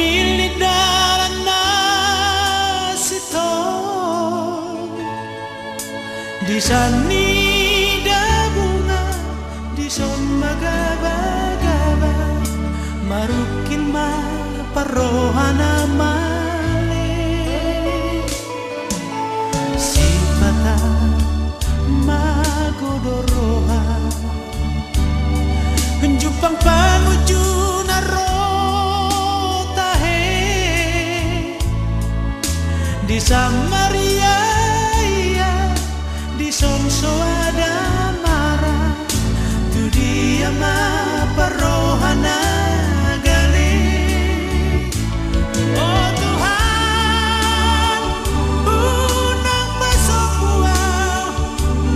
milik dalam nasito di sani da bunga di son magaba-gaba marukin ma parohana male sifata magodoroha Jupang panuju narotahe di Samaria di Sonso ada marah tu dia ma parohana gale oh Tuhan unang pasokua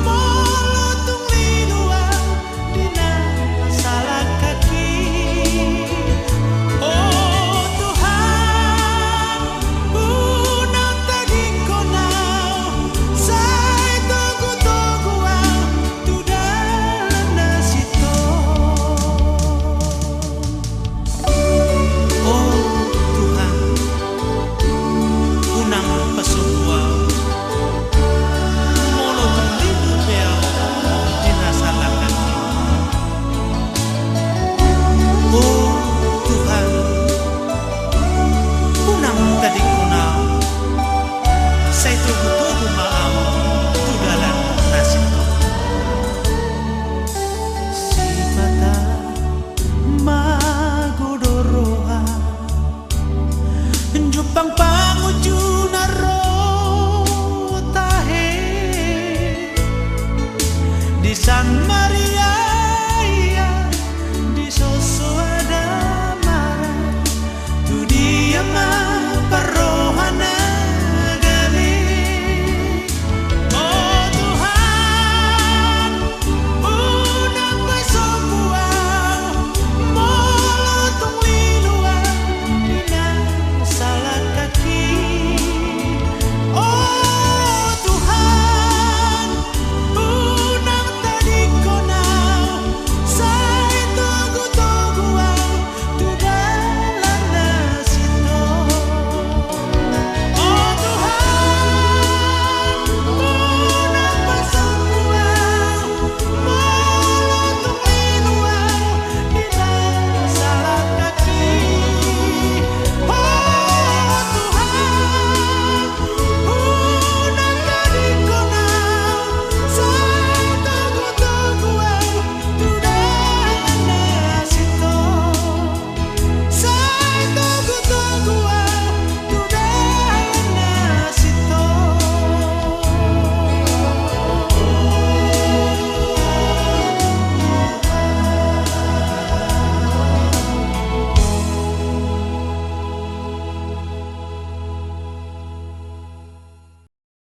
molotung linua dina salah kaki oh Tuhan unang tadi konau sai togu-togua tu dalam nasito oh Tuhan unang pasokua molotung linua dina salah kaki oh Tuhan unang tadi kunau saya tugu-tugu maaf tu dalam nasito sifata magodoroha Jupang panguju narotahe di San